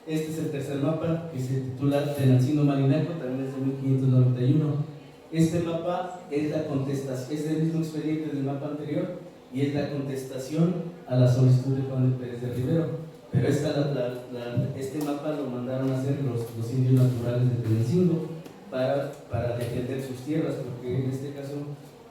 Este es el tercer mapa, que se titula Tenancingo Malinaco, también es de 1591. Este mapa es la contestación, es el mismo expediente del mapa anterior y es la contestación a la solicitud de Juan de Pérez de Rivero. Pero este mapa lo mandaron a hacer los indios naturales de Tenancingo para defender sus tierras, porque en este caso,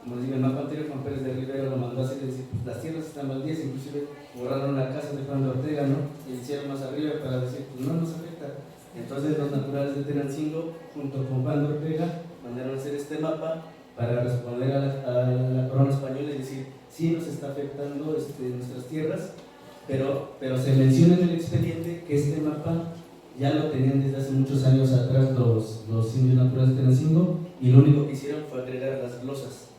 como les digo, el mapa anterior Juan Pérez de Rivero lo mandó a hacer y decir, pues las tierras están baldías, inclusive borraron la casa de Juan de Ortega, ¿no? Y hicieron más arriba para decir, pues no nos afecta. Entonces los naturales de Tenancingo, junto con Juan de Ortega, mandaron a hacer este mapa para responder a la corona española y decir, sí nos está afectando nuestras tierras, pero se menciona en el expediente que este mapa ya lo tenían desde hace muchos años atrás los indios naturales de Tenancingo, y lo único que hicieron fue agregar las glosas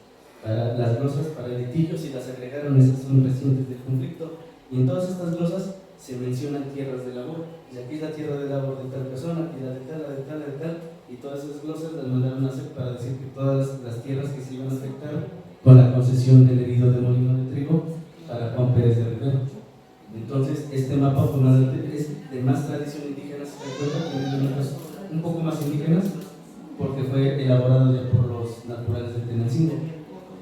para litigios, y las agregaron, esas son recientes del conflicto, y en todas estas glosas se mencionan tierras de labor, y aquí es la tierra de labor de tal persona, y la de tal, la de tal, la de tal, y todas esas glosas las mandaron a hacer para decir que todas las tierras que se iban a afectar con la concesión del herido de molino de trigo para Juan Pérez de Rivero. Entonces, este mapa es de más tradición indígena, se recuerda, tiene elementos un poco más indígenas, porque fue elaborado ya por los naturales de Tenancingo,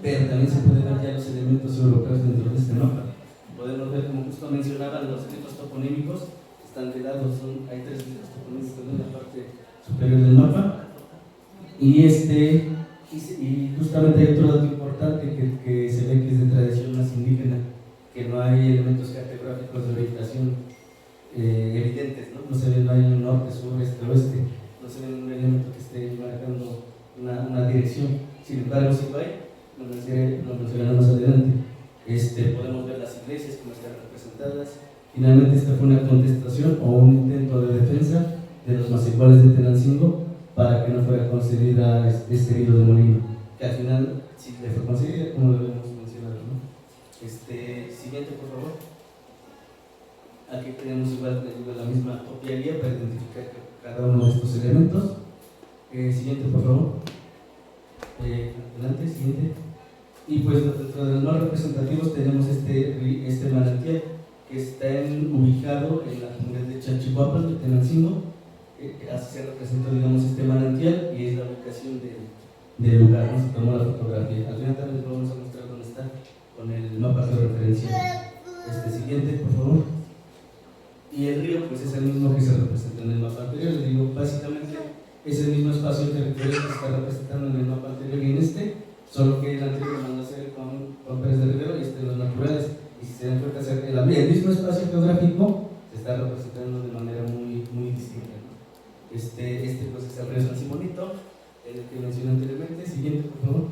pero también se pueden ver ya los elementos europeos dentro de este mapa. Podemos ver, como justo mencionaban, los gritos toponímicos están de lado, hay 3 gritos toponímicos en la parte superior del mapa, y justamente hay otro dato importante que se ve que es de tradición más indígena, que no hay elementos cartográficos de orientación evidentes, ¿no? No hay un norte, sur, este, oeste, no se ve un elemento que esté marcando una dirección. Sin embargo, sí lo hay, lo mencionaremos más adelante. Podemos ver las iglesias como están representadas. Finalmente, esta fue una contestación o un intento de defensa de los masiguales de Tenancingo para que no fuera concedida este herido de molino, que al final sí le fue concedida, como lo hemos mencionado, ¿no? Siguiente, por favor. Aquí tenemos igual la misma topiaría para identificar cada uno de estos elementos. Siguiente, por favor. Adelante, siguiente. Y pues dentro de los más representativos tenemos este manantial que está ubicado en la comunidad de Chalchihuapan de Tenancingo. Así se representa, digamos, este manantial, y es la ubicación del lugar, ¿no? Se tomó la fotografía. Al final también les vamos a mostrar dónde está con el mapa georreferencial. Siguiente, por favor. Y el río, pues es el mismo que se representa en el mapa anterior. Les digo, básicamente es el mismo espacio territorial que se está representando en el mapa anterior y en solo que el anterior lo mandó a hacer con Pérez de Rivero, y los naturales. Y si se dan cuenta, el mismo espacio geográfico se está representando de manera muy, muy distinta, ¿no? Pues es el río San Simonito, el que mencioné anteriormente. Siguiente, por favor.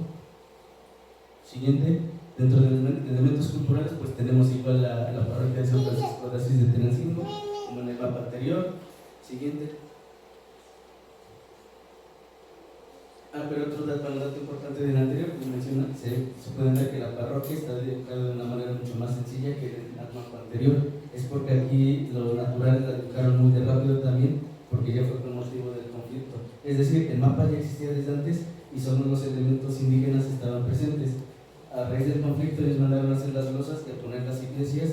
Siguiente. Dentro de los elementos culturales, pues tenemos igual la parroquia de San Francisco de Asís de Tenancingo, como en el mapa anterior. Siguiente. Pero otro dato importante del anterior, como menciona, se puede ver que la parroquia está dedicada de una manera mucho más sencilla que el mapa anterior. Es porque aquí los naturales la educaron muy de rápido también, porque ya fue con motivo del conflicto. Es decir, el mapa ya existía desde antes y solo los elementos indígenas estaban presentes. A raíz del conflicto ellos mandaron a hacer las glosas y a poner las iglesias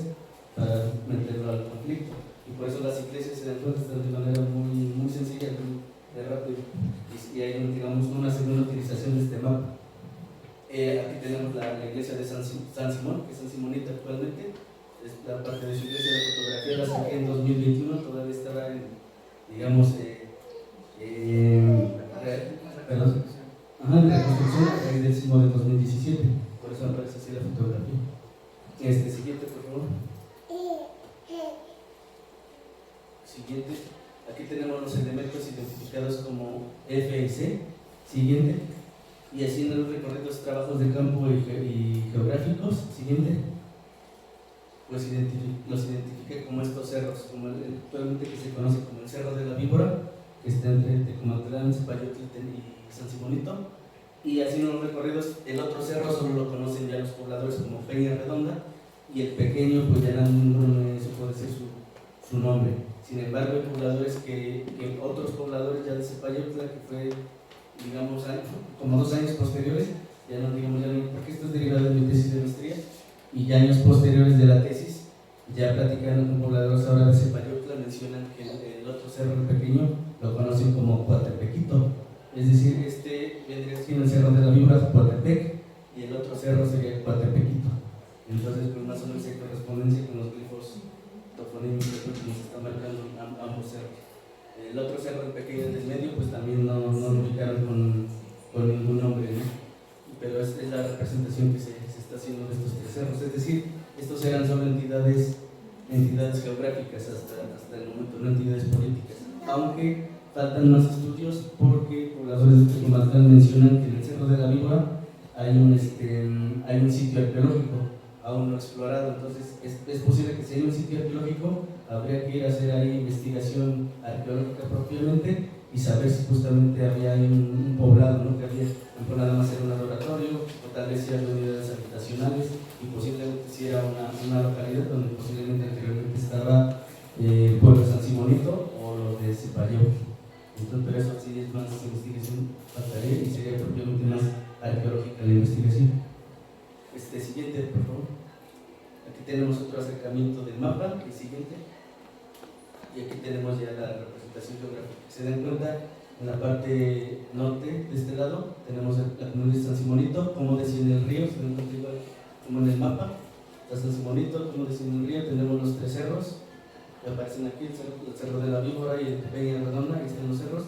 para meterlo al conflicto. Y por eso las iglesias se dan cuenta de manera muy, muy sencilla, muy rápido. Y hay, digamos, una segunda utilización de este mapa. Aquí tenemos la iglesia de San Simón, que es San Simonita actualmente. Es la parte de su iglesia, la fotografía la saqué en 2021, todavía estaba en, digamos, reconstrucción a raíz del sismo de 2017. Por eso aparece así la fotografía. Siguiente, por favor. Siguiente. Aquí tenemos los elementos identificados como F y C. Siguiente. Y haciendo los recorridos, trabajos de campo y geográficos. Siguiente. Los identifiqué como estos cerros, como actualmente que se conoce como el Cerro de la Víbora, que está entre Tecomatlán, Zapayotl y San Simonito. Y haciendo los recorridos, el otro cerro solo lo conocen ya los pobladores como Peña Redonda, y el pequeño, pues ya ninguno supo decir su nombre. Sin embargo, hay pobladores que otros pobladores ya de Zapayotl, que fue, digamos, como 2 años posteriores, ya no, porque esto es derivado de mi tesis de maestría, y ya años posteriores de la tesis, ya platicando con pobladores ahora de Zapayotl, me mencionan que el otro cerro pequeño lo conocen como Coatepequito, es decir, este vendría siendo el cerro de la Víbora, Coatepec, y el otro cerro sería Coatepequito. Entonces, pues más o menos hay correspondencia con los glifos toponímicos que nos están marcando ambos cerros. El otro cerro, el pequeño del medio, pues también no lo ubicaron con ningún nombre, ¿no? Pero es la representación que se está haciendo de estos tres cerros, es decir, estos eran solo entidades geográficas hasta el momento, no entidades políticas, aunque faltan más estudios porque pobladores de Comalcán mencionan que en el Cerro de la Víbora hay un sitio arqueológico aún no explorado. Entonces es posible que si hay un sitio arqueológico habría que ir a hacer ahí investigación arqueológica propiamente y saber si justamente había un poblado, ¿no? Que había nada más era un laboratorio o tal vez eran unidades habitacionales y posiblemente si era una localidad donde posiblemente anteriormente estaba el pueblo de San Simonito o lo de Cepayó. Entonces, pero eso sí es más investigación faltaría y sería propiamente más arqueológica la investigación. Siguiente, por favor. Aquí tenemos otro acercamiento del mapa, el siguiente. Y aquí tenemos ya la representación geográfica. Se dan cuenta, en la parte norte de este lado tenemos la comunidad de San Simonito, cómo desciende el río, se dan cuenta igual como en el mapa. Está San Simonito, cómo desciende el río, tenemos los tres cerros que aparecen aquí, el cerro de la Víbora y el Peña Redonda, ahí están los cerros.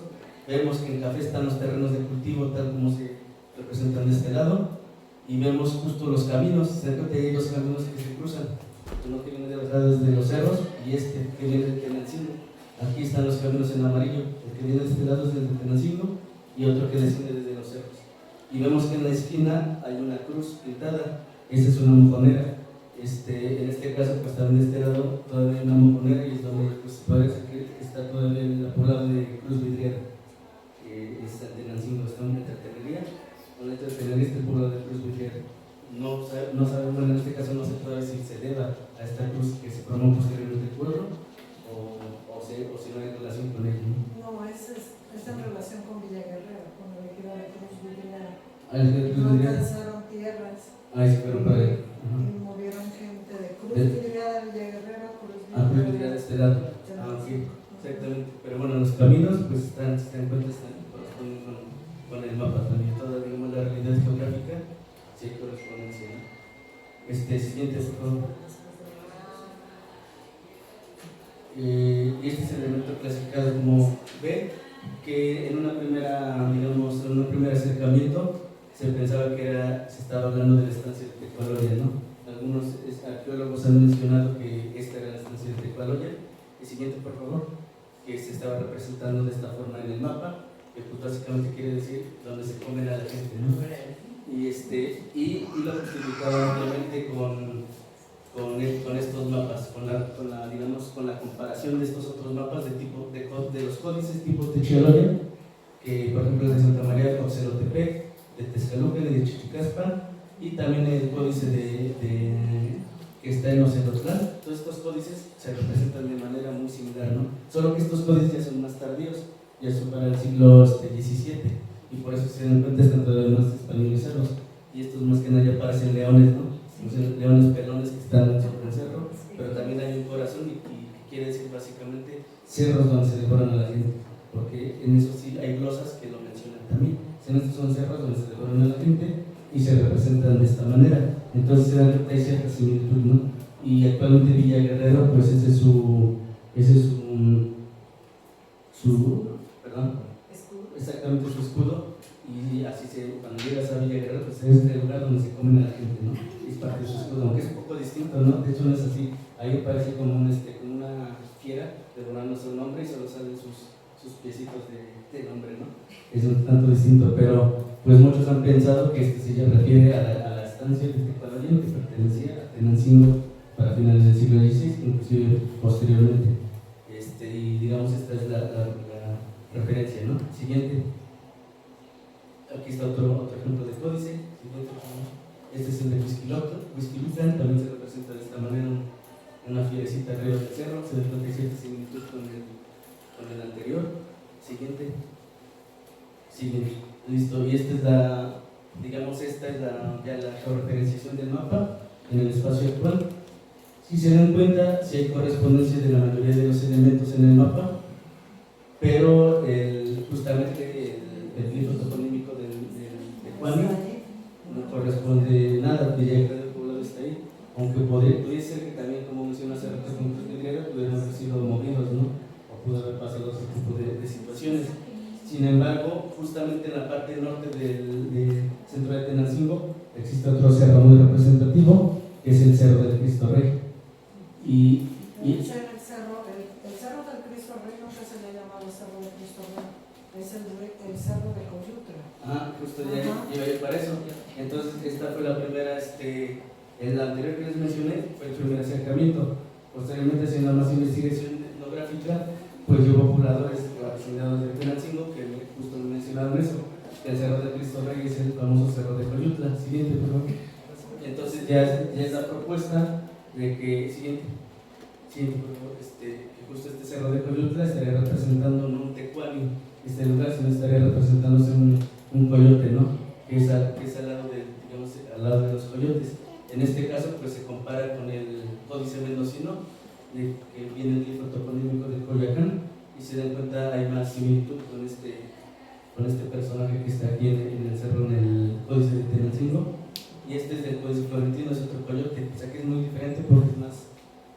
Vemos que en café están los terrenos de cultivo tal como se representan de este lado. Y vemos justo los caminos, se dan cuenta que hay dos caminos que se cruzan, uno que viene de los lados de los cerros y este que viene de Tenancingo. Aquí están los caminos en amarillo, el que viene de este lado es el de Tenancingo y otro que desciende desde los cerros. Y vemos que en la esquina hay una cruz pintada, esa es una mojonera. En este caso, pues también de este lado todavía hay una mojonera y es donde pues, parece que está todavía la poblada de Cruz Vidriera, que es Tenancingo, está en Tertenería. Tener este pueblo de Cruz Vidriera. No sabemos, en este caso no se puede si se deba a esta cruz que se formó posteriormente el pueblo o si no hay relación con ella. No, es en relación con Villa Guerrero, con la equidad de Cruz Vidriera. No alcanzaron tierras. Sí, pero para ahí. Y movieron gente de Cruz Vidriera de Villa Guerrero a Cruz Vidriera de este lado. Sí, exactamente. Pero bueno, los caminos pues están, si se dan cuenta, corresponden con el mapa también, toda digamos la realidad geográfica sí hay correspondencia, ¿no? Siguiente, por favor. Este es el elemento clasificado como B, que en una primera, digamos, en un primer acercamiento se pensaba que se estaba hablando de la estancia de Tecualoya, ¿no? Algunos arqueólogos han mencionado que esta era la estancia de Tecualoya. El siguiente, por favor, que se estaba representando de esta forma en el mapa, que pues básicamente quiere decir donde se comen a la gente, ¿no? Y lo justificaba obviamente con estos mapas, con la comparación de estos otros mapas de los códices tipo Techioloya, que por ejemplo de Santa María de Oxelotepec, de Texcalucan y de Chichicaspan, y también el códice que está en Ocelotlán. Todos estos códices se representan de manera muy similar, ¿no? Solo que estos códices ya son más tardíos, ya son para el siglo XVII, y por eso se dan cuenta están todavía más españolizados, y estos más que nada ya parecen leones, ¿no? Leones pelones que están sobre el cerro, pero también hay un corazón y quiere decir básicamente cerros donde se devoran a la gente, porque en eso sí hay glosas que lo mencionan también. En estos son cerros donde se devoran a la gente y se representan de esta manera. Entonces se dan cuenta hay cierta similitud, ¿no? Y actualmente Villa Guerrero, pues ese es su exactamente su escudo, y así cuando llegas a Villa Guerrero, pues es el lugar donde se comen a la gente, ¿no? Es parte de su escudo, aunque es un poco distinto, ¿no? De hecho no es así, ahí parece como una fiera devorándose un hombre y solo salen sus piecitos de hombre, ¿no? Es un tanto distinto, pero pues muchos han pensado que se refiere a la estancia de Tecualoya, que pertenecía a Tenancingo para finales del siglo XVI, inclusive posteriormente. Y digamos esta es la referencia, ¿no? Siguiente. Aquí está otro ejemplo de códice. Siguiente. Este es el de Huizquilucan, también se representa de esta manera una fierecita arriba del cerro, se ve que cierta similitud con el anterior. Siguiente. Listo. Y esta es ya la georreferenciación del mapa en el espacio actual. Si se dan cuenta, si hay correspondencia de la mayoría de los elementos en el mapa, pero justamente el glifo toponímico de Cuani no corresponde nada, diría que el poblado está ahí, aunque podría ser que también, como mencionó hace rato con de griega, pudieran haber sido movidos, ¿no? O pudo haber pasado otro tipo de situaciones. Sin embargo, justamente en la parte norte del centro de Tenancingo existe otro cerro muy representativo, que es el Cerro del Cristo Rey. El cerro del Cristo Rey no se le ha llamado Cerro del Cristo Rey, es el Cerro de Coyutra. Justo ya iba a ir para eso. Entonces, esta fue la primera, el anterior que les mencioné fue el primer acercamiento. Posteriormente, haciendo más investigación etnográfica, pues hubo pobladores asignados de Tenancingo que justo me mencionaron eso. El Cerro del Cristo Rey es el famoso Cerro de Coyutla. Siguiente, por favor. Entonces, ya es la propuesta de que, por favor, que justo este Cerro de Coyutla estaría representando no un tecuani, este lugar, sino estaría representándose un coyote, ¿no? Que es al lado al lado de los coyotes. En este caso, pues se compara con el Códice Mendocino, que viene el glifo toponímico de Coyoacán, y se dan cuenta, hay más similitud con este personaje que está aquí en el cerro, en el Códice de Tenancingo, y este es del Códice Florentino, es otro coyote, o sea que es muy diferente porque es más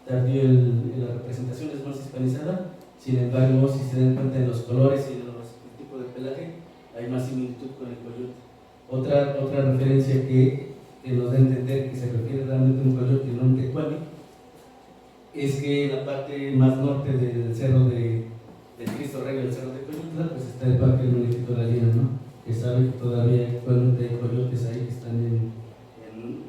tardío, la representación es más hispanizada. Sin embargo, si se dan cuenta de los colores y el tipo de pelaje, hay más similitud con el coyote. Otra referencia que nos da a entender que se refiere realmente a un coyote y no a un tecuani es que en la parte más norte del cerro del Cristo Rey, el cerro de Coyutla, pues está el parque del municipio de la Lina, ¿no? Que sabe que todavía actualmente hay coyotes ahí que están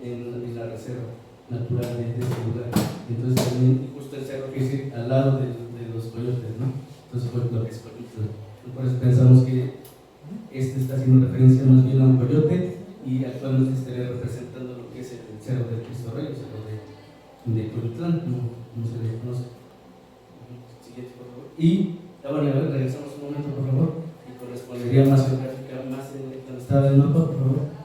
en la reserva natural de este lugar. Entonces también justo el cerro que es al lado de los coyotes, ¿no? Entonces fue lo que es Coyutla. Por eso pensamos que está haciendo referencia más bien a un coyote y actualmente estaría representando lo que es el cerro del Cristo Rey, el cerro de Coyutlán, no se le conoce. Siguiente, por favor. Y, bueno, a ver, regresamos un momento, por favor, y correspondería más geográficamente, más en donde estaba el mapa, por favor.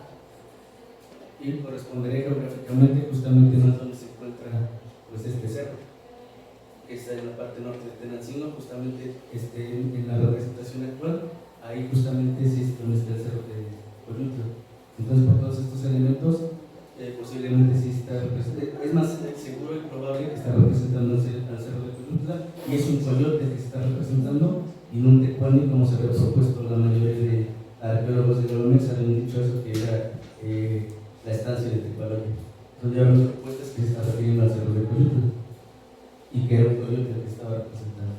Y correspondería geográficamente justamente más donde se encuentra pues este cerro, que está en la parte norte de Tenancingo, justamente en la representación actual. Ahí justamente es donde está el cerro de Coyutla. Entonces, por todos estos elementos, posiblemente sí está representando, es más seguro y probable que está representando al cerro de Coyutla, y es un coyote que se está representando, y no un tecuani, como se había propuesto la mayoría de arqueólogos de la UNEX, habían dicho eso, que era la estancia de Tecualoya. Entonces, ya las propuestas que se está refiriendo al cerro de Coyutla, y que era un coyote el que estaba representando.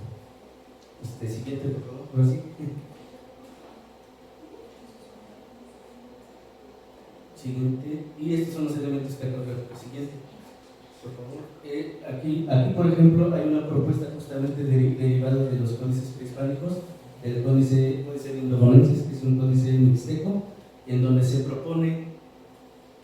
Siguiente, por favor, ahora sí. Siguiente, y estos son los elementos cartográficos. Siguiente, por favor. Aquí, por ejemplo, hay una propuesta justamente derivada de los códices prehispánicos, el códice de Indobonenses, que es un códice mixteco, en donde se propone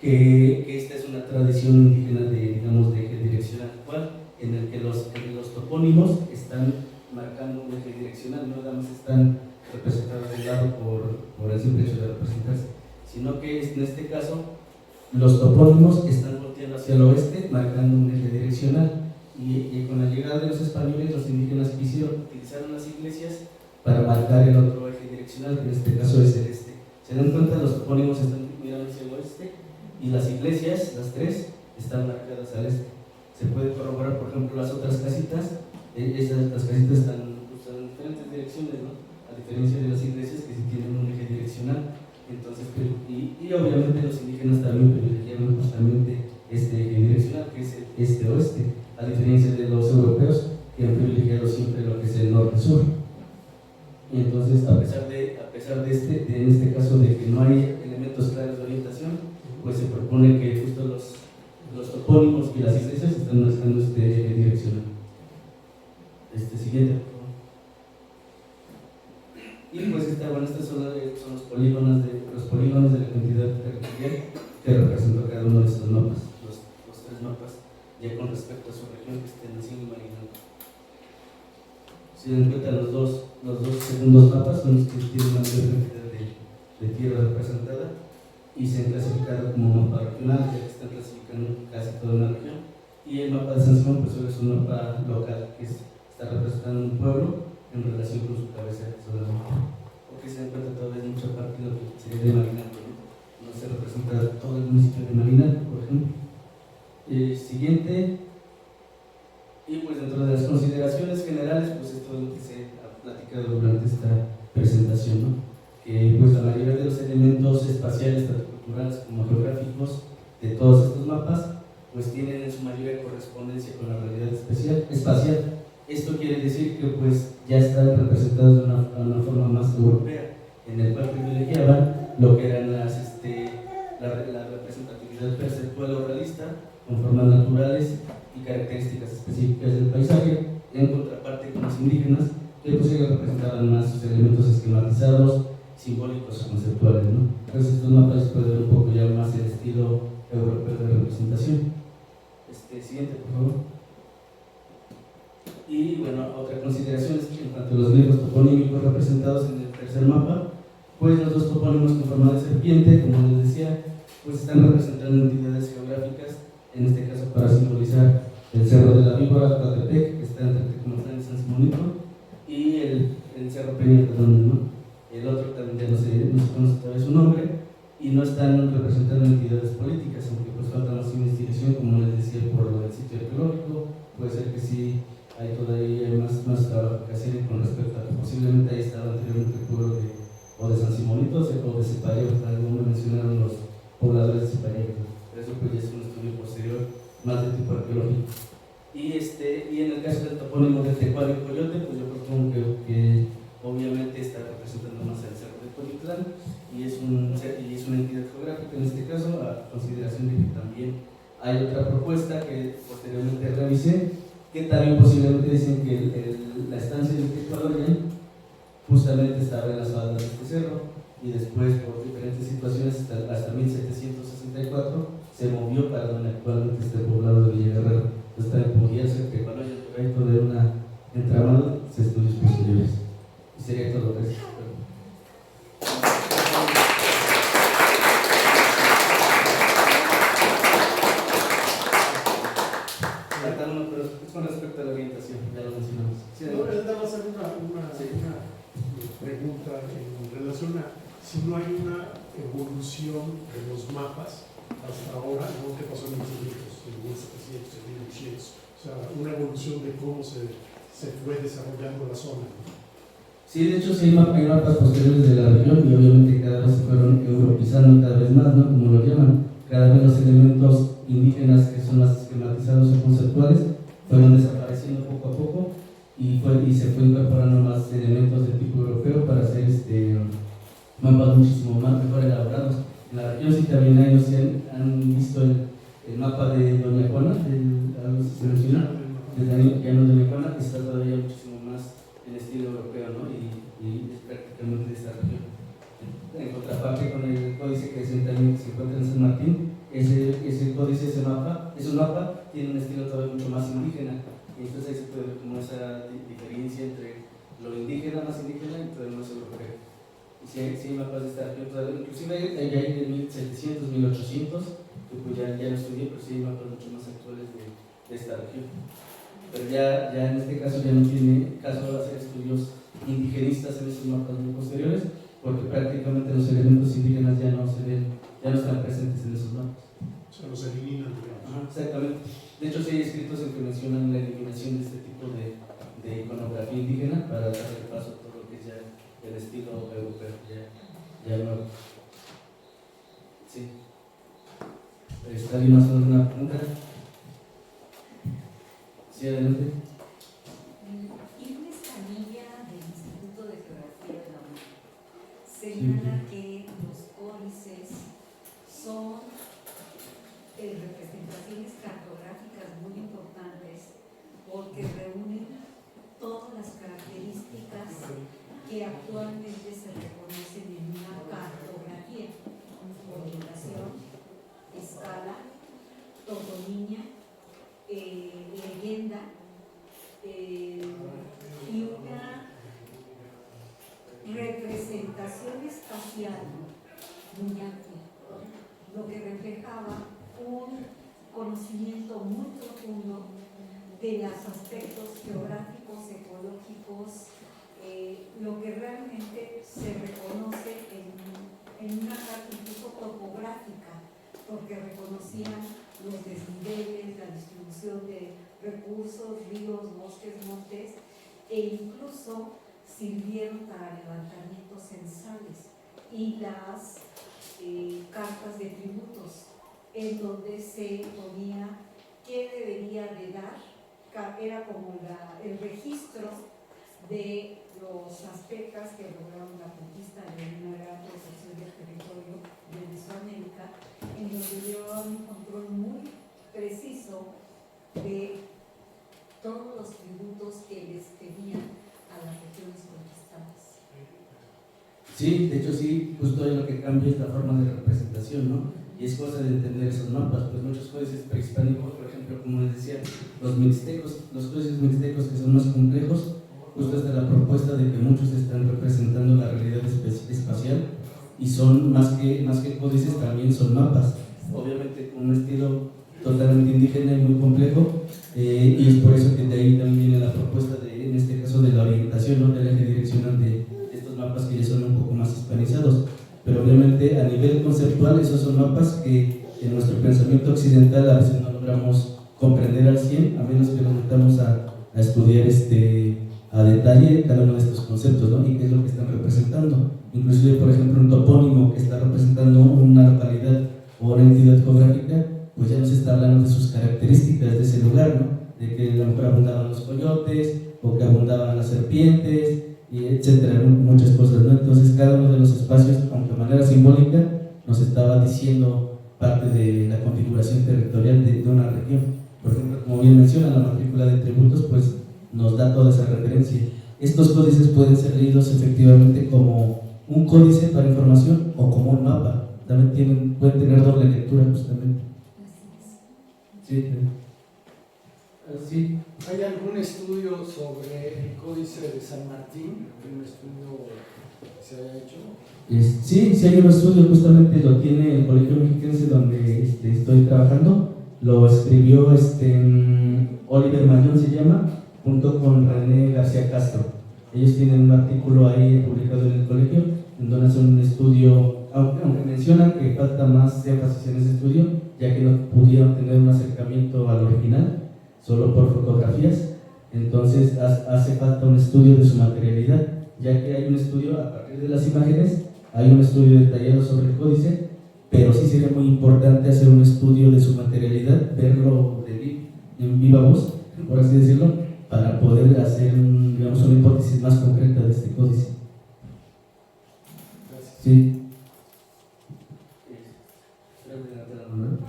que esta es una tradición indígena de eje direccional actual, en el que los topónimos están marcando un eje direccional, no nada más están representados de lado por el simple hecho de representarse, sino que en este caso los topónimos están volteando hacia el oeste, marcando un eje direccional, y con la llegada de los españoles, los indígenas utilizaron las iglesias para marcar el otro eje direccional, que en este caso es el este. Se dan cuenta, los topónimos están mirando hacia el oeste, y las iglesias, las tres, están marcadas al este. Se puede corroborar, por ejemplo, las otras casitas, las casitas están en diferentes direcciones, ¿no? A diferencia de las iglesias que sí tienen un eje direccional. Entonces, y obviamente los indígenas también privilegiaron justamente este eje direccional, que es el este-oeste, a diferencia de los europeos, que han privilegiado siempre lo que es el norte-sur. Y entonces, a pesar de en este caso, de que no hay elementos claros de orientación, pues se propone que justo los topónimos y las iglesias están marcando este eje direccional. Siguiente, por favor. Y pues estos son los polígonos de la cantidad territorial que representó cada uno de estos mapas, los tres mapas, ya con respecto a su región, que es Tenancingo y Marinalco. Si dan cuenta, los dos segundos mapas son los que tienen la mayor cantidad de tierra representada y se han clasificado como mapa regional, ya que están clasificando casi toda una región. Y el mapa de San Simón pues solo es un mapa local que está representando un pueblo en relación con su cabecera solamente, porque se encuentra todavía en mucha parte de lo que sería de Marinalco, ¿no? No se representa todo el municipio de Marinalco, por ejemplo. Siguiente. Y pues dentro de las consideraciones generales, pues es todo lo que se ha platicado durante esta presentación, ¿no? Que pues la mayoría de los elementos espaciales, tanto culturales como geográficos, de todos estos mapas, pues tienen en su mayoría correspondencia con la realidad espacial. Esto quiere decir que pues ya están representados de una forma más europea, en el cual privilegiaban lo que eran la representatividad perceptual o realista, con formas naturales y características específicas del paisaje, en contraparte con los indígenas, que pues representaban más sus elementos esquematizados, simbólicos o conceptuales, ¿no? Entonces estos mapas pueden ver un poco ya más el estilo europeo de representación. Siguiente, por favor. Y bueno, otra consideración es que en cuanto a los glifos toponímicos representados en el tercer mapa, pues los dos topónimos con forma de serpiente, como les decía, pues están representando entidades geográficas, en este caso para simbolizar el Cerro de la Víbora, Coatepec, que está entre Tecomacán y San Simonito, y el Cerro Peña, perdón, ¿no? El otro también ya no se conoce todavía su nombre, y no están representando entidades políticas, aunque pues falta más investigación, como les decía, por lo del sitio arqueológico. Puede ser que sí hay todavía más trabajo que hacer con respecto a que posiblemente ahí estaba anteriormente el pueblo de San Simonito o de Cepallego, algo me mencionaron los pobladores de Cepallego, pero eso pues ya es un estudio posterior, más de tipo arqueológico. Y en el caso del topónimo de Tecuaro y Coyote, pues yo propongo que obviamente está representando más al Cerro de Coyotlán, y es una entidad geográfica en este caso, a consideración de que también hay otra propuesta que posteriormente revisé, que también posiblemente dicen que la estancia de Tecualoyan justamente estaba en las faldas de este cerro, y después por diferentes situaciones hasta 1764 se movió para donde actualmente está el poblado de Villa Guerrero. Entonces también podría ser que cuando haya el proyecto de un entramado de estudios posteriores. Y sería todo lo que es. Pero es con respecto a la orientación, ya lo mencionamos. Sí, no, él va a hacer una pregunta en relación a si no hay una evolución de los mapas hasta ahora, no que pasó en 1500, en 1700, en 1800, o sea, una evolución de cómo se fue desarrollando la zona. Sí, de hecho sí hay mapas posteriores de la región, y obviamente cada vez se fueron europeizando cada vez más, ¿no? Como lo llaman. Cada vez los elementos indígenas que son más esquematizados o conceptuales fueron desapareciendo poco a poco, y se fue incorporando más elementos de tipo europeo para hacer mapas muchísimo mejor elaborados. En la región sí también hay, no sé, han visto el mapa de Doña Juana, algo se menciona, del llano de Doña Juana, que está todavía muchísimo más en estilo europeo, ¿no? Y es prácticamente de esta región. En contraparte con el códice que se encuentra en San Martín, ese códice, ese mapa, tiene un estilo todavía mucho más indígena, y entonces ahí se puede ver como esa diferencia entre lo indígena, más indígena, y todo el más europeo. Y si hay mapas de esta región todavía, inclusive hay de 1700, 1800, que pues ya lo estudié, pero sí hay mapas mucho más actuales de esta región. Pero ya en este caso ya no tiene caso hacer estudios indigenistas en esos mapas muy posteriores, porque prácticamente los elementos indígenas ya no están presentes en esos mapas. O sea, los eliminan, digamos. Ajá, exactamente. De hecho, sí hay escritos en que mencionan la eliminación de este tipo de iconografía indígena para darle paso a todo lo que es ya el estilo europeo, ya nuevo. Sí. ¿Está alguien más con una pregunta? Sí, adelante. Irma Escamilla del Instituto de Geografía de la UNAM señala que los códices son representaciones cartográficas muy importantes porque reúnen todas las características que actualmente se reconocen en una cartografía: orientación, escala, toponimia, leyenda, y una representación espacial muy amplia, lo que reflejaba un conocimiento muy profundo de los aspectos geográficos, ecológicos, lo que realmente se reconoce en una parte incluso topográfica, porque reconocían los desniveles, la distribución de recursos, ríos, bosques, montes, e incluso sirvieron para levantamientos censales y las cartas de tributos, en donde se ponía qué debería de dar, era como el registro de los aztecas que lograron la conquista de una gran porción del territorio de Mesoamérica, en donde llevaban un control muy preciso de todos los tributos que les pedían a las regiones conquistadas. Sí, de hecho sí, justo ahí lo que cambia es la forma de representación, ¿no? Y es cosa de entender esos mapas, pues muchos códices prehispánicos, por ejemplo, como les decía, los códices mixtecos que son más complejos, justo está la propuesta de que muchos están representando la realidad espacial y son más que códices, también son mapas, obviamente con un estilo totalmente indígena y muy complejo, y es por eso que de ahí también viene la propuesta de, en este caso, de la orientación, ¿no? Del eje direccional de estos mapas que ya son un poco más hispanizados. Pero obviamente a nivel conceptual esos son mapas que en nuestro pensamiento occidental a veces no logramos comprender al 100, a menos que nos metamos a estudiar a detalle cada uno de estos conceptos, ¿no? Y qué es lo que están representando. Inclusive, por ejemplo, un topónimo que está representando una localidad o una entidad geográfica, pues ya nos está hablando de sus características de ese lugar, ¿no? De que a lo mejor abundaban los coyotes o que abundaban las serpientes, y etcétera, muchas cosas, ¿no? Entonces cada uno de los espacios, aunque de manera simbólica, nos estaba diciendo parte de la configuración territorial de una región. Por ejemplo, como bien menciona, la matrícula de tributos pues nos da toda esa referencia. Estos códices pueden ser leídos efectivamente como un códice para información o como un mapa. También pueden tener doble lectura justamente. Sí. Sí. ¿Hay algún estudio sobre el Códice de San Martín? ¿Un estudio que se haya hecho? Sí hay un estudio, justamente lo tiene el Colegio Mexiquense donde estoy trabajando. Lo escribió Oliver Mayón, se llama, junto con René García Castro. Ellos tienen un artículo ahí publicado en el colegio, en donde hacen un estudio, aunque mencionan que falta más énfasis en ese estudio, ya que no pudieron tener un acercamiento al original, solo por fotografías. Entonces hace falta un estudio de su materialidad, ya que hay un estudio a partir de las imágenes, hay un estudio detallado sobre el códice, pero sí sería muy importante hacer un estudio de su materialidad, verlo en viva voz, por así decirlo, para poder hacer una hipótesis más concreta de este códice. Sí.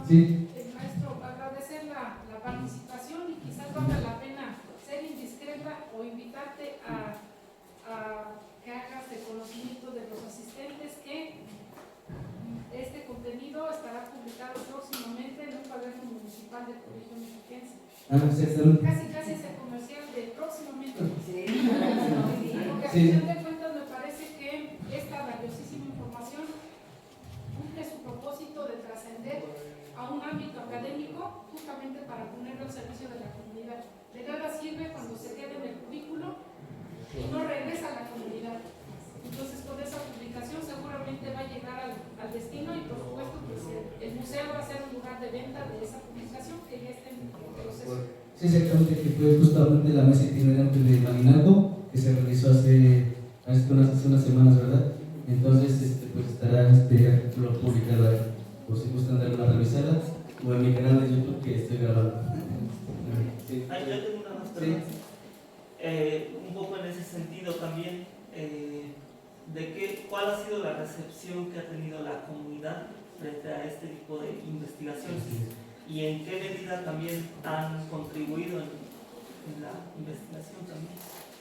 Sí. Maestro, agradecer la participación y quizás valga la pena ser indiscreta o invitarte a que hagas de conocimiento de los asistentes que este contenido estará publicado próximamente en un cuaderno municipal del Colegio Mexiquense. Casi ese comercial de próximamente. Porque a final de cuentas me parece que esta valiosísima información cumple su propósito de trascender a un ámbito académico justamente para ponerlo al servicio de la comunidad. De nada sirve cuando se queda en el currículo y no regresa a la comunidad. Entonces con esa publicación seguramente va a llegar al destino y por supuesto pues el museo va a ser un lugar de venta de esa publicación que ya está en proceso. Sí, exactamente, que fue justamente la mesa itinerante de Malinalco, que se realizó hace unas semanas, ¿verdad? Entonces pues estará artículo publicado ahí, por si gustan dar una revisada, o en mi canal de YouTube que estoy grabando. Sí. Yo tengo una más pregunta. Un poco en ese sentido también, ¿cuál ha sido la recepción que ha tenido la comunidad frente a este tipo de investigaciones? ¿Y en qué medida también han contribuido en la investigación también?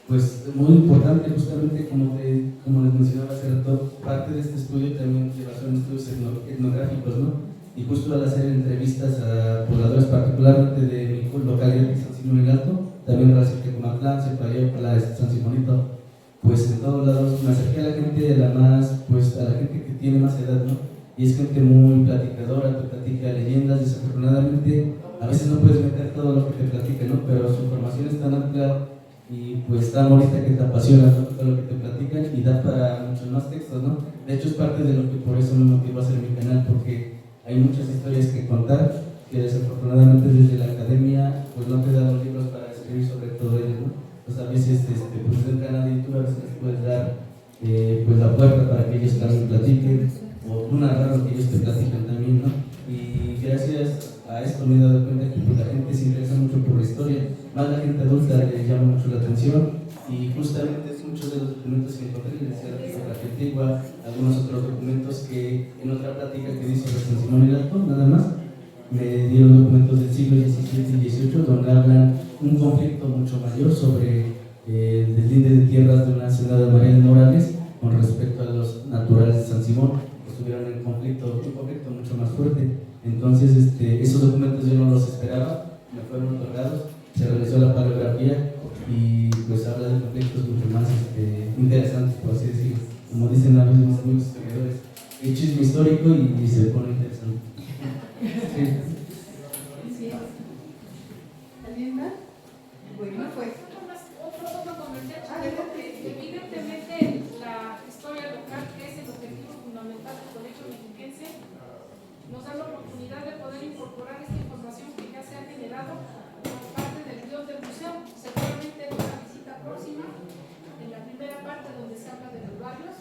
Pues muy importante, justamente como les mencionaba hace rato, parte de este estudio también se basó en estudios etnográficos, ¿no? Y justo al hacer entrevistas a pobladores particularmente de mi localidad de San Simón el Alto, también a la Tecomatlán, Cepayopla, San Simonito, pues en todos lados me acerqué a la gente a la gente que tiene más edad, ¿no? y es gente muy platicadora, te platica leyendas. Desafortunadamente a veces no puedes meter todo lo que te platica, ¿no? Pero su información es tan amplia y pues tan bonita que te apasiona, ¿no? Todo lo que te platican, y da para muchos más textos, ¿no? De hecho es parte de lo que por eso me motivó a hacer mi canal, porque hay muchas historias que contar que desafortunadamente desde la academia pues no te dan los libros para escribir sobre todo ello, ¿no? Pues a veces pues el canal de YouTube a veces les puedes dar pues la puerta para que ellos también platiquen, o tú narrar lo que ellos te platican también, ¿no? Y gracias a esto me he dado cuenta que pues, la gente se interesa mucho por la historia, más la gente adulta le llama mucho la atención, y justamente muchos de los documentos que encontré, les decía la fotografía antigua, algunos otros documentos que en otra plática que di sobre San Simón el Alto, nada más, me dieron documentos del siglo XVII y XVIII donde hablan un conflicto mucho mayor sobre el deslinde de tierras de una ciudad de María de Morales con respecto a los naturales de San Simón, que estuvieron en un conflicto mucho más fuerte. Entonces esos documentos yo no los esperaba, me fueron otorgados, se realizó la paleografía y pues habla de conflictos mucho más interesantes, por así decirlo. Como dicen a veces mis amigos historiadores, el chisme histórico y se pone interesante. Sí. ¿Alienda? Bueno, pues. Otro comentario, que evidentemente la historia local, que es el objetivo fundamental del Colegio Mexiquense, nos da la oportunidad de poder incorporar esta información que ya se ha generado como parte del guión del museo. Seguramente en una visita próxima, en la primera parte donde se habla de los barrios,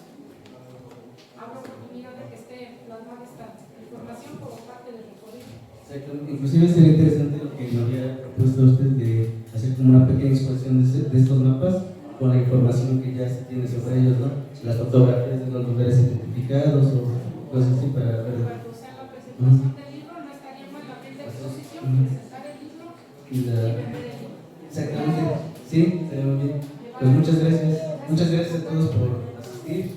habrá oportunidad de que esté plasmada esta información como parte del recorrido. Inclusive sería interesante lo que me había propuesto usted de hacer como una pequeña exposición de estos mapas con la información que ya se tiene sobre ellos, ¿no? Las fotografías de los lugares identificados o cosas así para ver. Cuando sea la presentación del libro, no estaría mal abrir la exposición, presentar el libro y vender el libro. Exactamente, sí, estaría muy bien. Pues muchas gracias a todos por asistir.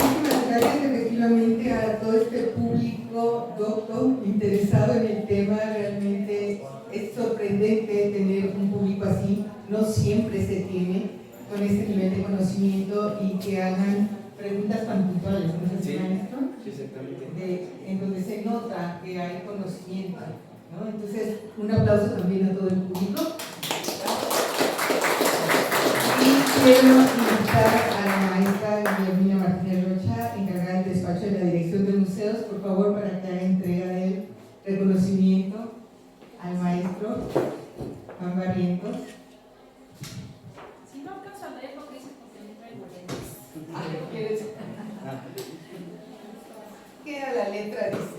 Muchísimas gracias efectivamente a todo este público docto interesado en el tema. Realmente es sorprendente tener un público así, no siempre se tiene con este nivel de conocimiento y que hagan preguntas tan puntuales, ¿no es así, maestro? Sí, exactamente. En donde se nota que hay conocimiento, ¿no? Entonces, un aplauso también a todo el público. Y quiero invitar a la maestra Guillermina Martínez Rocha, encargada del despacho de la Dirección de Museos, por favor, para que haga entrega del reconocimiento al maestro Juan Barrientos. Si no alcanzo a leer lo que dice, porque me traigo lentes. Queda la letra, dice.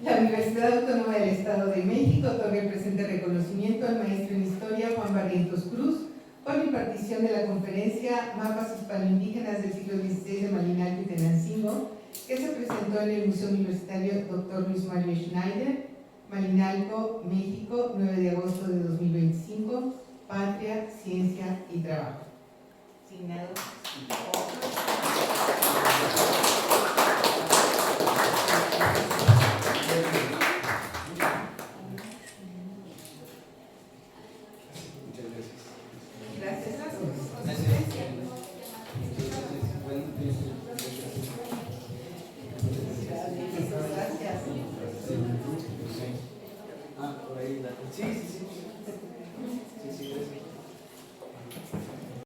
La Universidad Autónoma del Estado de México otorga el presente reconocimiento al maestro en Historia Juan Barrientos Cruz por la impartición de la conferencia Mapas hispano-indígenas del siglo XVI de Malinalco y Tenancingo, que se presentó en el Museo Universitario Dr. Luis Mario Schneider, Malinalco, México, 9 de agosto de 2025, Patria, Ciencia y Trabajo. Signado.